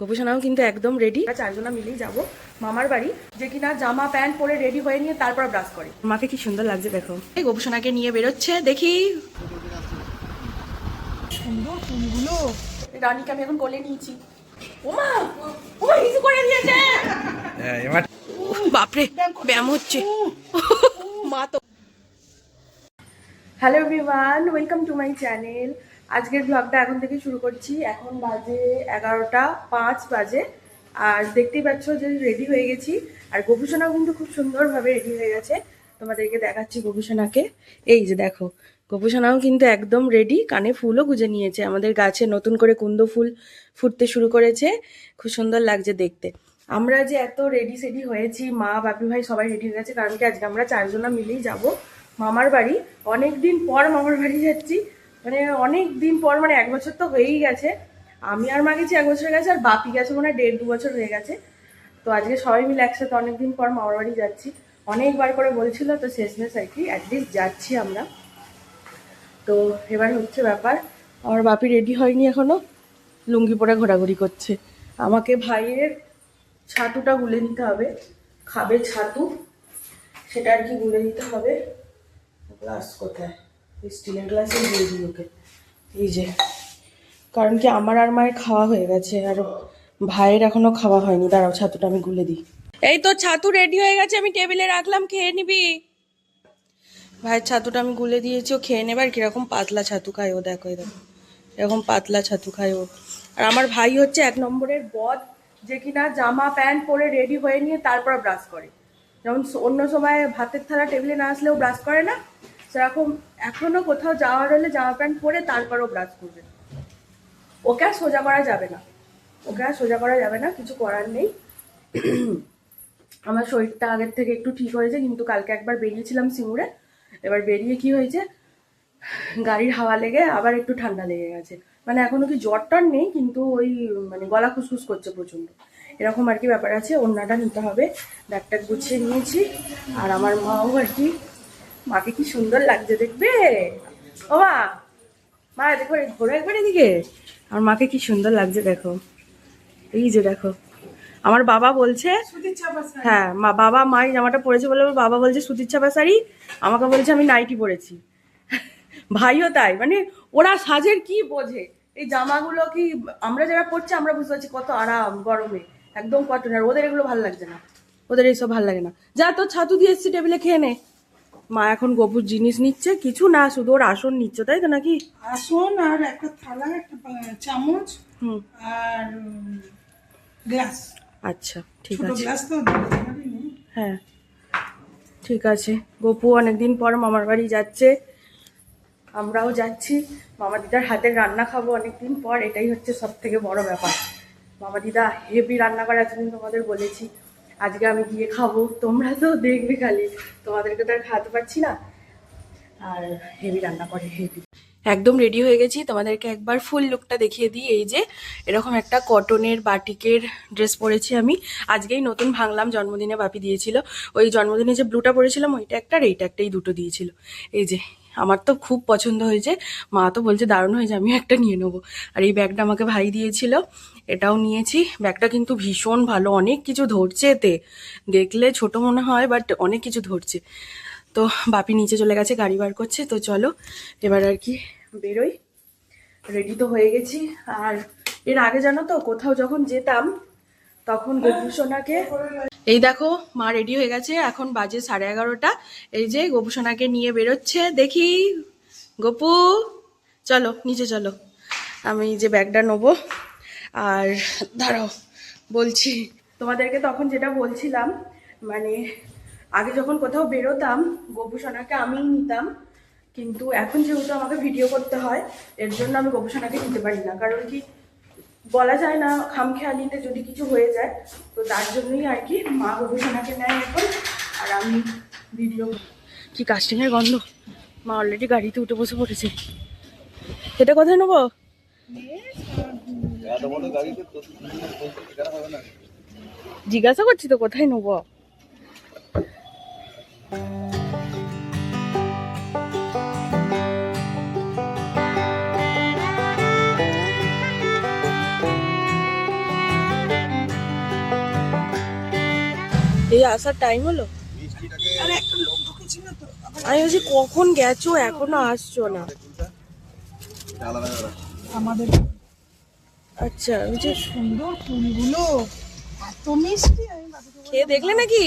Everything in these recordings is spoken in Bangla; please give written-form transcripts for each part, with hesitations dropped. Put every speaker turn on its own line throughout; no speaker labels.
গোপুসোনাও কিন্তু একদম রেডি। চারজনা মিলেই যাব মামার বাড়ি, যে কিনা জামা প্যান্ট পরে রেডি হয়ে নিয়ে তারপর ব্রাশ করে। মাকে কি সুন্দর লাগছে দেখো, এই গোপুসোনাকে নিয়ে বেরোচ্ছে। দেখি সুন্দর ফুলগুলো। রানীকে আমি এখন কোলে নিয়েছি। ওমা ওমা কিছু করে দিয়েছে। বাপরে ব্যায়াম হচ্ছে মা তো। Hello everyone, welcome to my channel. আজকের ব্লগটা এখন থেকে শুরু করছি। এখন বাজে 11:05 বাজে। আর দেখতেই পাচ্ছ যে রেডি হয়ে গেছি। আর গোপুসোনাও কিন্তু খুব সুন্দরভাবে রেডি হয়ে গেছে। তোমাদেরকে দেখাচ্ছি গোপুসোনাকে। এই যে দেখো, গোপুসোনাও কিন্তু একদম রেডি। কানে ফুলও গুজে নিয়েছে। আমাদের গাছে নতুন করে কুন্দ ফুল ফুটতে শুরু করেছে। খুব সুন্দর লাগছে দেখতে। আমরা যে এত রেডি সেডি হয়েছি, মা বাপি ভাই সবাই রেডি হয়ে গেছে, কারণ কি আজকে আমরা চারজনা মিলেই যাব মামার বাড়ি। অনেক দিন পর মামার বাড়ি যাচ্ছি, মানে অনেক দিন পর, মানে 1 বছর তো হয়েই গেছে। আমি আর মা গেছি 1 বছর গেছে, আর বাপি গেছে মনে হয় 1.5-2 বছর হয়ে গেছে। তো আজকে সবাই মিলে একসাথে অনেকদিন পর মামার বাড়ি যাচ্ছি। অনেকবার করে বলছিল, তো শেষমেশ আর কি অ্যাটলিস্ট যাচ্ছি আমরা। তো এবার হচ্ছে ব্যাপার, আমার বাপি রেডি হয়নি এখনো, লুঙ্গি পরে ঘোরাঘুরি করছে। আমাকে ভাইয়ের ছাতুটা গুলে দিতে হবে, খাবে ছাতু, সেটা আর কি গুলে দিতে হবে। গ্লাস কোথায়? স্টিলের গ্লাসে দিয়ে দিই ওকে। এই যে, কারণ কি আমার আর মায়ের খাওয়া হয়ে গেছে, আর ভাইয়ের এখনো খাওয়া হয়নি। দাঁড়াও, ছাতুটা আমি গুলে দিই। এই তো ছাতু রেডি হয়ে গেছে, আমি টেবিলে রাখলাম, খেয়ে নিবি। ভাইয়ের ছাতুটা আমি গুলে দিয়েছি, ও খেয়ে নেবে। আর কিরকম পাতলা ছাতু খায় ও, দেখো এই দেখো, এরকম পাতলা ছাতু খায় ও। আর আমার ভাই হচ্ছে 1 নম্বরের বদ, যে কিনা জামা প্যান্ট পরে রেডি হয়ে নিয়ে তারপর ব্রাশ করে। যেমন অন্য সময় ভাতের থালা টেবিলে না আসলেও ব্রাশ করে না, সেরকম এখনো কোথাও যাওয়ার হলে জামা প্যান্ট পরে তারপরও ব্রাশ করবে। ওকে আর সোজা করা যাবে না, ওকে আর সোজা করা যাবে না, কিছু করার নেই। আমার শরীরটা আগের থেকে একটু ঠিক হয়েছে, কিন্তু কালকে একবার বেরিয়েছিলাম সিঙ্গুরে। এবার বেরিয়ে কি হয়েছে, গাড়ির হাওয়া লেগে আবার একটু ঠান্ডা লেগে গেছে। মানে এখনো কি জ্বর টর নেই, কিন্তু ওই মানে গলা খুসখুস করছে প্রচন্ড, এরকম আর কি ব্যাপার আছে। ওড়নাটা নিতে হবে, ব্যাগটা গুছিয়ে নিয়েছি। আর আমার মাও আর কি, মাকে কি সুন্দর লাগছে দেখবে। ও মা, মা দেখো ঘোরো একবার এদিকে, আমার মাকে কি সুন্দর লাগছে দেখো। এই যে দেখো, আমার বাবা বলছে, হ্যাঁ মা বাবা মাই জামাটা পরেছে বলে বাবা বলছে সুতির ছাপা শাড়ি, আমাকে বলছে আমি নাইটি পরেছি। ভাইও তাই, মানে ওরা সাজের কি বোঝে। এই জামাগুলো কি আমরা যারা পরছি আমরা বুঝতে পারছি কত আরাম গরমে, একদম কটন। আর ওদের এগুলো ভালো লাগছে না, ওদের এইসব ভালো লাগে না। যা তো ছাতু দিয়ে এসছি, টেবিলে খেয়ে নে। মা এখন গপুর জিনিস নিচ্ছে, কিছু না শুধু ওর আসন নিচ্ছে, তাই তো নাকি?
আসন আর একটা থালা, একটা চামচ আর গ্লাস।
আচ্ছা ঠিক
ছোট
আছে,
গ্লাস তো
হ্যাঁ ঠিক আছে। গপু অনেকদিন পর মামার বাড়ি যাচ্ছে, আমরাও যাচ্ছি। মামা দিদার হাতের রান্না খাবো অনেকদিন পর, এটাই হচ্ছে সব থেকে বড় ব্যাপার। মামা দিদা হেভি রান্না করে, এতদিন তোমাদের বলেছি। আজকে আমি গিয়ে খাবো, তোমরা তো দেখবে খালি, তোমাদেরকে তো আর খাওয়াতে পারছি না। আর হেভি রান্না করে, হেভি। একদম রেডি হয়ে গেছি, তোমাদেরকে একবার ফুল লুকটা দেখিয়ে দিই। এই যে এরকম একটা কটনের বাটিকের ড্রেস পরেছি আমি, আজকেই নতুন ভাঙলাম, জন্মদিনে বাপি দিয়েছিল। ওই জন্মদিনে যে ব্লুটা পরেছিলাম ওইটা একটা, আর এইটা একটা, এই দুটো দিয়েছিল। এই যে আমার তো খুব পছন্দ হয়েছে, মা তো বলছে দারুণ হয়েছে, আমিও একটা নিয়ে নেবো। আর এই ব্যাগটা আমাকে ভাই দিয়েছিল, এটাও নিয়েছি। ব্যাগটা কিন্তু ভীষণ ভালো, অনেক কিছু ধরছে এতে, দেখলে ছোট মনে হয় বাট অনেক কিছু ধরছে। তো বাপি নিচে চলে গেছে, গাড়ি বার করছে। তো চলো এবার আর কি বেরোই। রেডি তো হয়ে গেছি। আর এর আগে জানো তো, কোথাও যখন যেতাম তখন গোপুসোনাকে, এই দেখো মা রেডি হয়ে গেছে, এখন বাজে 11:30। এই যে গোপুসোনাকে নিয়ে বেরোচ্ছে, দেখি গোপু চলো নিচে চলো। আমি যে ব্যাগটা নেবো, আর দাঁড়াও বলছি তোমাদেরকে, তখন যেটা বলছিলাম, মানে আগে যখন কোথাও বেরোতাম গোপুসোনাকে আমিই নিতাম, কিন্তু এখন যেহেতু আমাকে ভিডিও করতে হয়, এর জন্য আমি গোপুসোনাকে নিতে পারি না। কারণ কি বলা যায় না, খামখেয়ালিতে যদি কিছু হয়ে যায়, তো তার জন্যই আর কি মা গোপুসোনাকে নেয় এখন, আর আমি ভিডিও। কি কাস্টিংয়ের গন্ধ, মা অলরেডি গাড়িতে উঠে বসে পড়েছে। এটা কোথায় নেবো? জিজ্ঞাসা করছি তো কোথায় নেবো। এই আসার টাইম হলো?
আরে একটা লোক ঢুকেছিল তো আবার
আমি বলছি কখন গেছো, এখনো আসছো না।
আমাদের
আচ্ছা, আমি যে
সুন্দর ফুলগুলো এত মিষ্টি আমি বাবাকে বললাম,
খেয়ে দেখলে নাকি?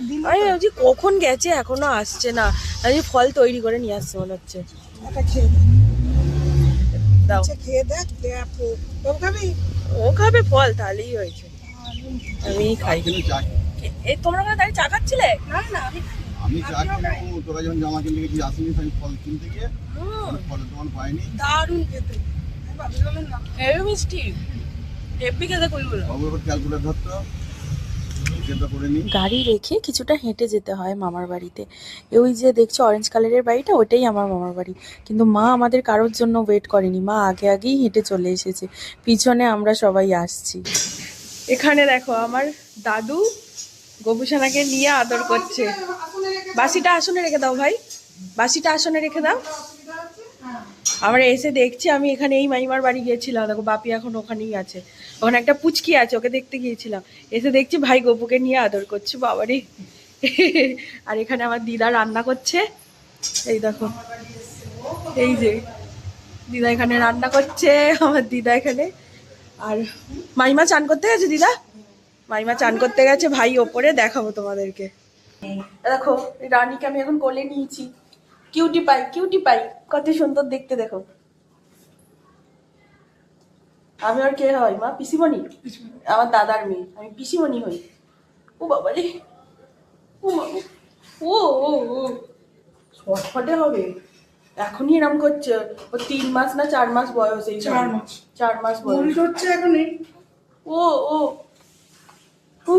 দিল
আমি ভাবছি কখন গেছে, এখনো আসছে না। আমি ফল তৈরি করে নিয়ে আসছে মনে হচ্ছে।
একটা খেয়ে দেখ।
দাও,
আচ্ছা খেয়ে দেখ দেখো তোর খাবি
ও খাবে ফল, তাহলেই হয়েছে। আমি খাই। এই তোমরা ওখানে দাঁড়িয়ে চা খাচ্ছিলে?
না না আমি
আমি চা কিনবো, তোরা যখন জামা কিনতে গেছিস আসিনি, আমি ফল কিনতে গিয়ে অনেক ফলের দোকান পাইনি।
দারুণ খেতে আমি বাবাকে বললাম না
হেভি মিষ্টি, হেভি খেতে কুলগুলো।
বাবু এবার ক্যালকুলেট ধরতো, হিসেবটা করে নি।
গাড়ি রেখে কিছুটা হেঁটে যেতে হয় মামার বাড়িতে। ওই যে দেখছো অরেঞ্জ কালারের বাড়িটা, ওটাই আমার মামার বাড়ি। কিন্তু মা আমাদের কারোর জন্য ওয়েট করেনি, মা আগে আগেই হেঁটে চলে এসেছে, পিছনে আমরা সবাই আসছি।
এখানে দেখো আমার দাদু গোপুসোনাকে নিয়ে আদর করছে। বাসিটা আসনে রেখে দাও ভাই, বাসিটা আসনে রেখে দাও। আমরা এসে দেখছি, আমি এখানে এই মাইমার বাড়ি গিয়েছিলাম, দেখো বাপি এখন ওখানেই আছে। ওখানে একটা পুচকি আছে, ওকে দেখতে গিয়েছিলাম। এসে দেখছি ভাই গপুকে নিয়ে আদর করছে, বাবারে। আর এখানে আমার দিদা রান্না করছে, এই দেখো, এই যে দিদা এখানে রান্না করছে, আমার দিদা এখানে। আর মাইমা চান করতে গেছে, দিদা মাইমা চান করতে গেছে, ভাই ওপরে, দেখাবো তোমাদেরকে। দেখো এই রানীকে আমি এখন কোলে নিয়েছি, কিউটি পাই, কিউটি পাই, কত সুন্দর দেখতে দেখো। আমি আর কে হয় মা? পিসিমণি, আমার দাদার মেয়ে, আমি পিসিমণি হই। ও বাবা রে, ও বাবা, ও ও ও ছটফটে হবে, এখনই এরম করছে। ও 3 মাস না 4 মাস বয়স, এই
4 মাস
4 মাস বয়স।
মুড়ি হচ্ছে এখনই
ও ও ও,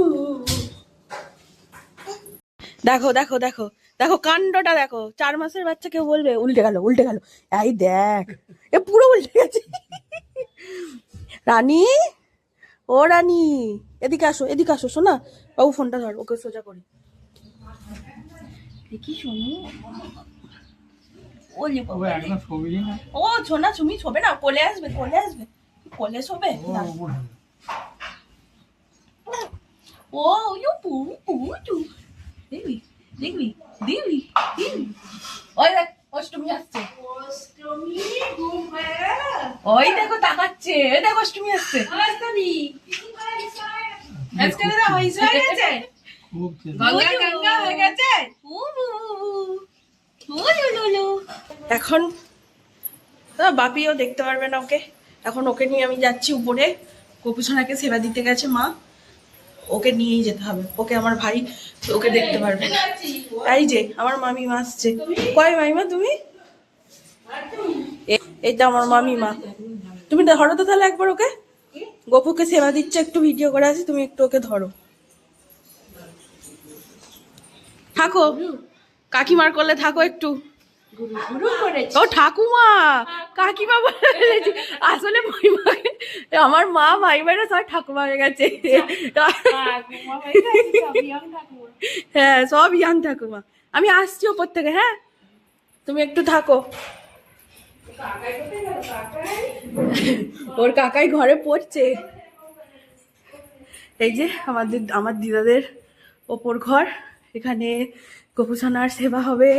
দেখো দেখো দেখো দেখো কাণ্ডটা দেখো, 4 মাসের বাচ্চা কেউ বলবে? উল্টে গেল, উল্টে গেল, এই দেখ, এ পুরো উল্টে গেছে। রানী, ও রানী, এদিকে আসো, এদিকে আসো, শোনা বাবু, ফোনটা ধর, ওকে সোজা করি। দেখি শোনো, ওলে বাবা রে। ও সোনা, তুমি শোবে না, কোলে আসবে, কোলে আসবে, কোলে শোবে না। ও ইউ পু পু টু, দেখবি দেখবি দেখবি দেখবি। ওই দেখ অষ্টমী আসছে, অষ্টমী ঘুম হয়ে গেল, ওই দেখো তাকাচ্ছে, ওই দেখো অষ্টমী আসছে। অষ্টমী আজকে না হইছে হয়ে গেছে, গঙ্গা গঙ্গা হয়ে গেছে। এখন বাপিও দেখতে পারবে না ওকে, এখন ওকে নিয়ে আমি যাচ্ছি উপরে। গোপুসোনাকে সেবা দিতে গেছে মা, ওকে নিয়েই যেতে হবে, ওকে আমার ভাই ওকে দেখতে পারবে না। এই যে আমার মামিমা আসছে, কয় মামিমা তুমি? এইটা আমার মামিমা। তুমি ধরো তো তাহলে একবার ওকে, গোপুকে সেবা দিচ্ছে, একটু ভিডিও করে আছি, তুমি একটু ওকে ধরো। থাকো কাকিমার কোলে, থাকো একটু। ও ঠাকুমা, কাকিমা বলে ফেলেছি, আসলে মাইমাকে, আমার মা মাইমারা সব ঠাকুমা হয়ে গেছে। হ্যাঁ সব ইয়াং ঠাকুমা। আমি আসছি ওপর থেকে, হ্যাঁ তুমি একটু থাকো। ওর কাকাই ঘরে পড়ছে। এই যে আমার দিদাদের ওপর ঘর, এখানে গোপুসোনার সেবা হবে।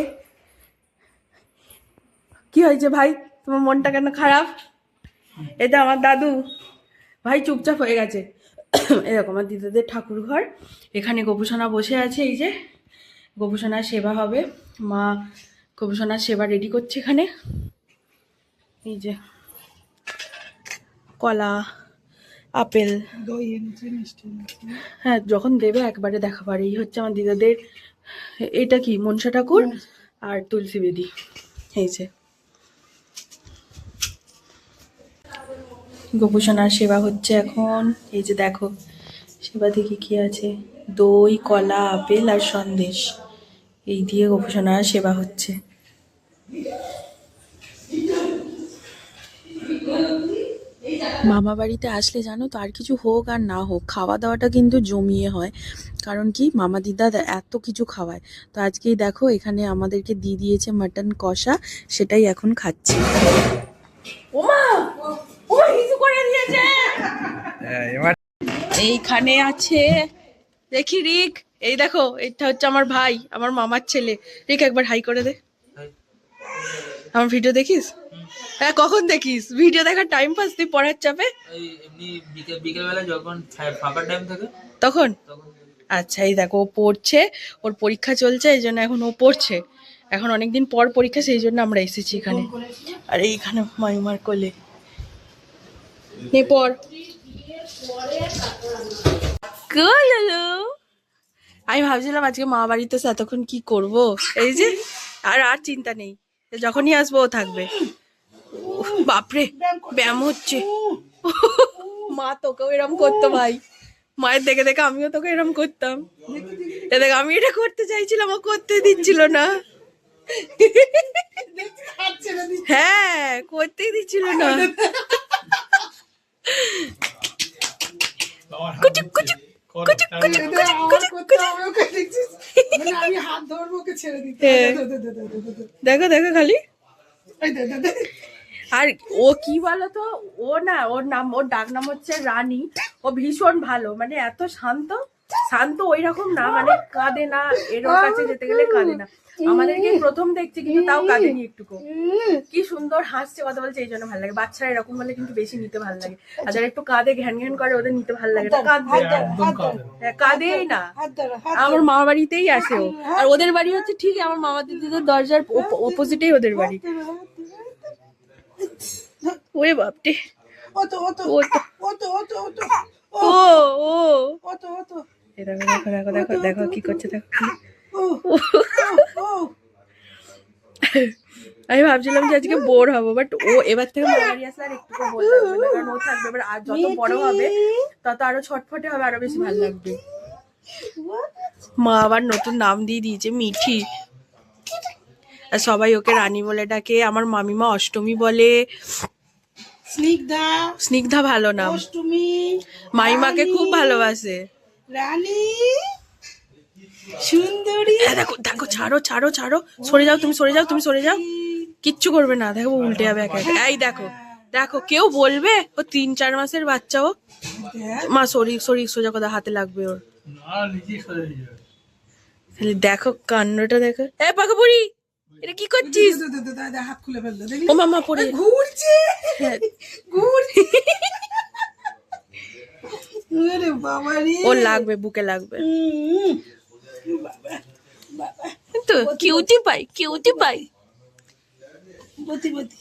কি হয়েছে ভাই, তোমার মনটা কেন খারাপ? এটা আমার দাদু ভাই, চুপচাপ হয়ে গেছে। এরকম আমার দিদাদের ঠাকুর ঘর, এখানে গোপুসোনা বসে আছে। এই যে গোপুসোনার সেবা হবে, মা গোপুসোনার সেবা রেডি করছে এখানে। এই যে কলা, আপেল,
দই এনেছে মিষ্টি এনেছে
হ্যাঁ যখন দেবে একবারে দেখাবার। এই হচ্ছে আমার দিদাদের, এটা কি মনসা ঠাকুর আর তুলসী বেদি। এই যে গোপুসোনার সেবা হচ্ছে এখন। এই যে দেখো সেবা থেকে কি আছে, দই, কলা, আপেল আর সন্দেশ, এই দিয়ে গোপুসোনার সেবা হচ্ছে।
মামা বাড়িতে আসলে জানো তো, আর কিছু হোক আর না হোক, খাওয়া দাওয়াটা কিন্তু জমিয়ে হয়। কারণ কি, মামা দিদা এত কিছু খাওয়ায়। তো আজকেই দেখো এখানে আমাদেরকে দিয়ে দিয়েছে মাটন কষা, সেটাই এখন খাচ্ছি।
ওমা ওমা কিছু করে দিয়েছে। এইখানে আছে দেখি রিক, এই দেখো এটা হচ্ছে আমার ভাই, আমার মামার ছেলে। রিক একবার হাই করে দে। আমার ভিডিও দেখিস? হ্যাঁ, কখন দেখিস? ভিডিও দেখার টাইম পাস তুই পড়ার চাপে?
এমনি বিকেলবেলা যখন ফাঁকা টাইম থাকে
তখন?
তখন।
আচ্ছা, এই দেখো ও পড়ছে, ওর পরীক্ষা চলছে, এই জন্য এখন ও পড়ছে। এখন অনেকদিন পর পরীক্ষা, সেই জন্য আমরা এসেছি এখানে। আর এইখানে মাইমার কোলে নে পড়। হ্যালো, আমি ভাবছিলাম আজকে মা বাড়িতে এতক্ষণ কি করব, এই যে আর আর চিন্তা নেই, যখনই আসবো ও থাকবে। উফ, বাপরে ব্যায়াম হচ্ছে। মা তোকেও এরম করতো ভাই, মায়ের দেখে দেখে আমিও তোকে এরম করতাম। এ দেখ, আমি এটা করতে চাইছিলাম, ও করতে দিচ্ছিল না। হ্যাঁ, করতেই দিচ্ছিল না। কুচুক কুচুক কুচুক কুচুক কুচুক কুচুক।
মানে আমি হাত ধরবো, ওকে ছেড়ে দিতে।
হ্যাঁ। দেখো দেখো খালি।
এই দে, দে, দে।
আর ও কি বলতো, ও না, ওর নাম, ওর ডাক নাম হচ্ছে রানী। ও ভীষণ ভালো, মানে এত শান্ত। শান্ত ওই রকম না, মানে কাঁদে না, এর ওর কাছে যেতে গেলে কাঁদে না। আমাদেরকে প্রথম দেখছে কিন্তু তাও কাঁদেনি একটুকু। কি সুন্দর হাসছে, কথা বলছে, এই জন্য ভালো লাগে। বাচ্চারা এরকম হলে কিন্তু বেশি নিতে ভালো লাগে। আর যারা একটু কাঁদে, ঘ্যান ঘ্যান করে, ওদের নিতে ভালো লাগে না। কাঁদবে, হ্যাঁ, কাঁদেই না।
হাত ধরো, হাত
আমার মামা বাড়িতেই আসে ও। আর ওদের বাড়ি হচ্ছে ঠিক আমার মামা দিদিদের দরজার অপোজিটেই ওদের বাড়ি। ওরে বাপরে,
ও তো, ও তো,
ও তো,
ও তো, ও তো, ও তো,
ও ও
ও তো, ও তো,
এই দেখো দেখো দেখো দেখো দেখো কি করছে, দেখো।
ও, ও।
আমি ভাবছিলাম যে আজকে বোর হবো, বাট ও এবার থেকে মামা বাড়ি আসলে আর একটু বোর লাগবে না, কারণ ও থাকবে। এবার আর যত বড় হবে তত আরো ছটফটে হবে, আরো বেশি ভালো লাগবে। মা আবার নতুন নাম দিয়ে দিয়েছে, মিঠি। আর সবাই ওকে রানী বলে ডাকে, আমার মামিমা অষ্টমী বলে।
স্নিগ্ধা,
স্নিগ্ধা ভালো নাম।
অষ্টমী,
মাইমাকে খুব ভালোবাসে।
রানী, সুন্দরী।
হ্যাঁ, দেখো দেখো, ছাড়ো ছাড়ো ছাড়ো, সরে যাও তুমি, সরে যাও তুমি, সরে যাও। কিচ্ছু করবে না, দেখো ও উল্টে যাবে একা একা। এই দেখো দেখো, কেউ বলবে ও 3-4 মাসের বাচ্চা ও। মা শরীর শরীর সোজা কথা, হাতে লাগবে ওর। খালি দেখো কান্ডটা দেখো। এ পাকাপুরি, এটা কি করছিস?
দে, দে, দে, দে, দে, হাত খুলে ফেললো, দেখলি?
ও মামা পড়ে।
ঘুরছে,
হ্যাঁ,
ঘুরছে। ওরে বাবা রে।
ও লাগবে, বুকে লাগবে।
হুম, বাবা, বাবা,
তো কিউটি পাই, কিউটি পাই।
বতি, বতি।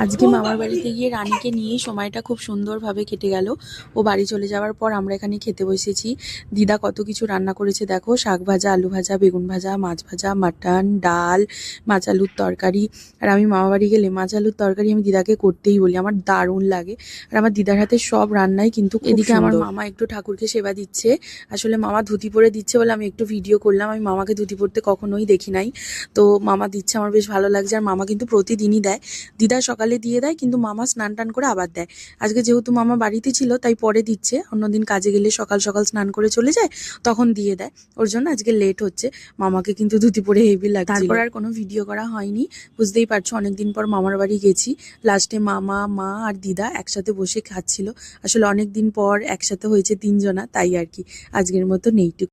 আজকে মামার বাড়িতে গিয়ে রানীকে নিয়েই সময়টা খুব সুন্দরভাবে কেটে গেল। ও বাড়ি চলে যাওয়ার পর আমরা এখানে খেতে বসেছি। দিদা কত কিছু রান্না করেছে দেখো, শাক ভাজা, আলু ভাজা, বেগুন ভাজা, মাছ ভাজা, মাটন, ডাল, মাছ আলুর তরকারি। আর আমি মামা বাড়ি গেলে মাছ আলুর তরকারি আমি দিদাকে করতেই বলি, আমার দারুণ লাগে। আর আমার দিদার হাতে সব রান্নাই কিন্তু খুব এদিকে আমার
সুন্দর।
মামা একটু ঠাকুরকে সেবা দিচ্ছে। আসলে মামা ধুতি পরে দিচ্ছে বলে আমি একটু ভিডিও করলাম। আমি মামাকে ধুতি পরতে কখনোই দেখি নাই, তো মামা দিচ্ছে, আমার বেশ ভালো লাগছে। আর মামা কিন্তু প্রতিদিনই দেয়। দিদা সকালে দিয়ে দেয়, কিন্তু মামা স্নান টান করে আবার দেয়। আজকে যেহেতু মামা বাড়িতে ছিল তাই পরে দিচ্ছে, অন্যদিন কাজে গেলে সকাল সকাল স্নান করে চলে যায়, তখন দিয়ে দেয়। ওর জন্য আজকে লেট হচ্ছে। মামাকে কিন্তু ধুতি পরে হেভি লাগছে। তারপর আর কোনো ভিডিও করা হয়নি, বুঝতেই পারছো অনেকদিন পর মামার বাড়ি গেছি। লাস্টে মামা, মা আর দিদা একসাথে বসে খাচ্ছিল। আসলে অনেকদিন পর একসাথে হয়েছে 3 জনা, তাই আর কি। আজকের মতো নেইটুকু।